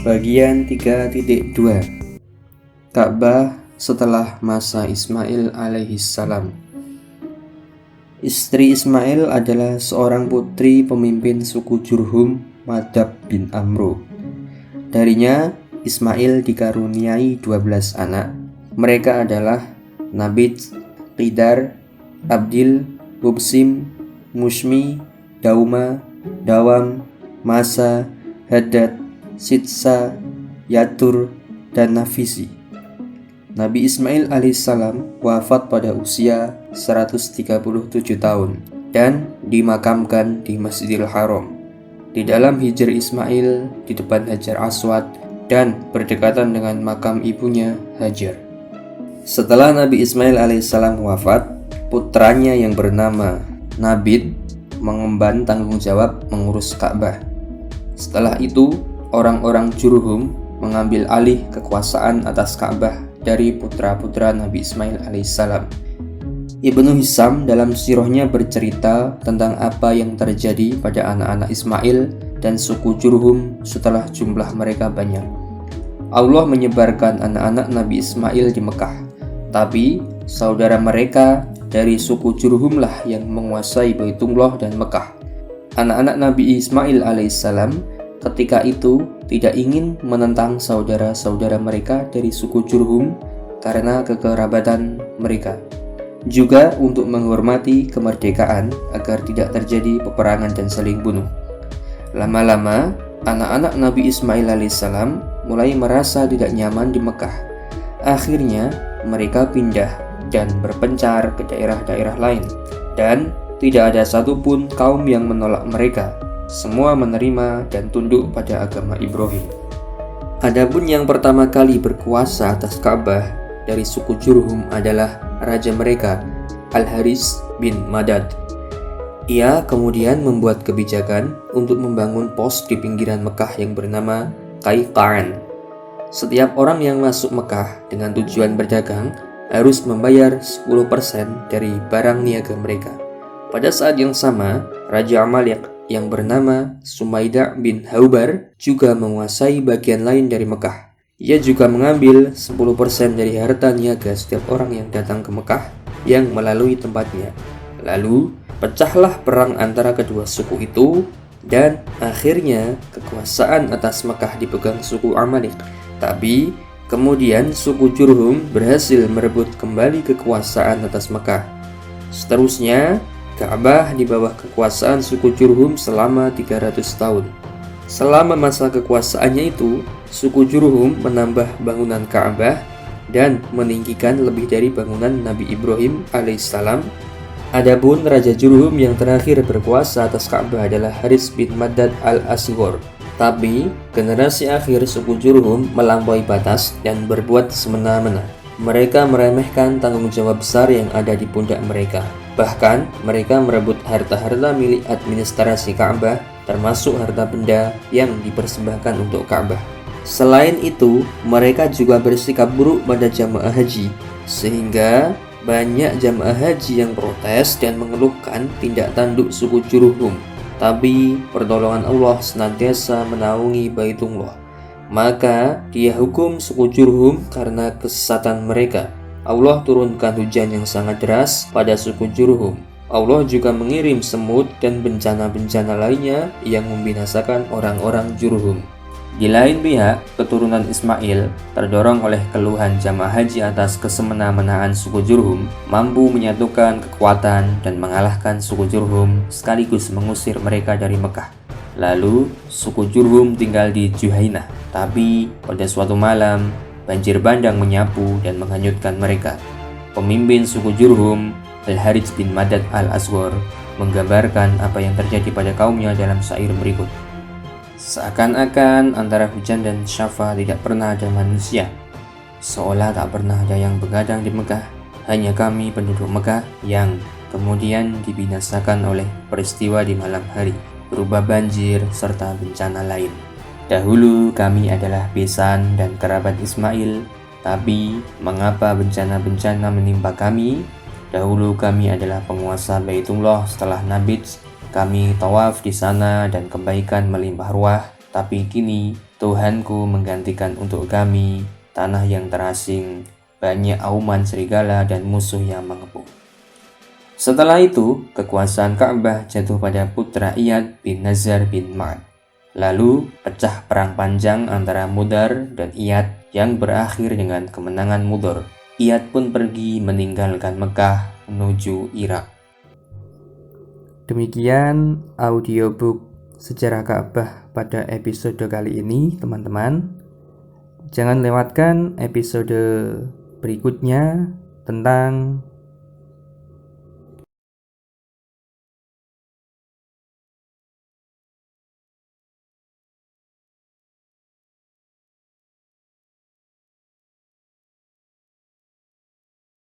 Bagian 3.2 Ka'bah setelah masa Ismail alaihissalam. Istri Ismail adalah seorang putri pemimpin suku Jurhum, Madab bin Amru. Darinya Ismail dikaruniai 12 anak. Mereka adalah Nabit, Qidar, Abdil, Mubsim, Mushmi, Dauma, Dawam, Masa, Hadad, Sitsa, Yatur, dan Nafisi. Nabi Ismail alaihissalam wafat pada usia 137 tahun dan dimakamkan di Masjidil Haram, di dalam hijr Ismail di depan Hajar Aswad dan berdekatan dengan makam ibunya Hajar. Setelah Nabi Ismail alaihissalam wafat, putranya yang bernama Nabit mengemban tanggung jawab mengurus Ka'bah. Setelah itu, orang-orang Jurhum mengambil alih kekuasaan atas Ka'bah dari putra-putra Nabi Ismail alaihissalam. Ibnu Hisham dalam sirahnya bercerita tentang apa yang terjadi pada anak-anak Ismail dan suku Jurhum setelah jumlah mereka banyak. Allah menyebarkan anak-anak Nabi Ismail di Mekah, tapi saudara mereka dari suku Jurhumlah yang menguasai Baitullah dan Mekah. Anak-anak Nabi Ismail alaihissalam ketika itu tidak ingin menentang saudara-saudara mereka dari suku Jurhum karena kekerabatan mereka. Juga untuk menghormati kemerdekaan agar tidak terjadi peperangan dan saling bunuh. Lama-lama, anak-anak Nabi Ismail alaihissalam mulai merasa tidak nyaman di Mekah. Akhirnya, mereka pindah dan berpencar ke daerah-daerah lain. Dan tidak ada satupun kaum yang menolak mereka. Semua menerima dan tunduk pada agama Ibrahim. Adapun yang pertama kali berkuasa atas Ka'bah dari suku Jurhum adalah raja mereka, Al-Haris bin Madad. Ia kemudian membuat kebijakan untuk membangun pos di pinggiran Mekah yang bernama Qaiqan. Setiap orang yang masuk Mekah dengan tujuan berdagang harus membayar 10% dari barang niaga mereka. Pada saat yang sama, Raja Amalek yang bernama Sumaidah bin Haubar juga menguasai bagian lain dari Mekah. Ia juga mengambil 10% dari harta niaga setiap orang yang datang ke Mekah yang melalui tempatnya. Lalu, pecahlah perang antara kedua suku itu dan akhirnya kekuasaan atas Mekah dipegang suku Amalek. Tapi, kemudian suku Jurhum berhasil merebut kembali kekuasaan atas Mekah. Seterusnya, Ka'bah di bawah kekuasaan suku Jurhum selama 300 tahun. Selama masa kekuasaannya itu, suku Jurhum menambah bangunan Ka'bah dan meninggikan lebih dari bangunan Nabi Ibrahim alaihissalam. Adapun Raja Jurhum yang terakhir berkuasa atas Ka'bah adalah Haris bin Madad al-Asghar. Tapi, generasi akhir suku Jurhum melampaui batas dan berbuat semena-mena. Mereka meremehkan tanggung jawab besar yang ada di pundak mereka. Bahkan, mereka merebut harta-harta milik administrasi Ka'bah, termasuk harta benda yang dipersembahkan untuk Ka'bah. Selain itu, mereka juga bersikap buruk pada jamaah haji, sehingga banyak jamaah haji yang protes dan mengeluhkan tindak tanduk suku Jurhum. Tapi, pertolongan Allah senantiasa menaungi Baitullah. Maka, Dia hukum suku Jurhum karena kesesatan mereka. Allah turunkan hujan yang sangat deras pada suku Jurhum. Allah juga mengirim semut dan bencana-bencana lainnya yang membinasakan orang-orang Jurhum. Di lain pihak, keturunan Ismail, terdorong oleh keluhan jamaah haji atas kesemena-menaan suku Jurhum, mampu menyatukan kekuatan dan mengalahkan suku Jurhum sekaligus mengusir mereka dari Mekah. Lalu, suku Jurhum tinggal di Juhainah. Tapi, pada suatu malam, banjir bandang menyapu dan menghanyutkan mereka. Pemimpin suku Jurhum, Al-Haris bin Madad al-Asghar, menggambarkan apa yang terjadi pada kaumnya dalam syair berikut. Seakan-akan antara hujan dan syafa tidak pernah ada manusia. Seolah tak pernah ada yang begadang di Mekah. Hanya kami penduduk Mekah yang kemudian dibinasakan oleh peristiwa di malam hari, berupa banjir serta bencana lain. Dahulu kami adalah besan dan kerabat Ismail, tapi mengapa bencana-bencana menimpa kami? Dahulu kami adalah penguasa Baitullah setelah Nabit. Kami tawaf di sana dan kebaikan melimpah ruah, tapi kini Tuhanku menggantikan untuk kami tanah yang terasing, banyak auman serigala dan musuh yang mengepung. Setelah itu, kekuasaan Ka'bah jatuh pada putra Iyad bin Nazar bin Ma'ad. Lalu pecah perang panjang antara Mudar dan Iyad yang berakhir dengan kemenangan Mudar. Iyad pun pergi meninggalkan Mekah menuju Irak. Demikian audiobook Sejarah Ka'bah pada episode kali ini, teman-teman. Jangan lewatkan episode berikutnya tentang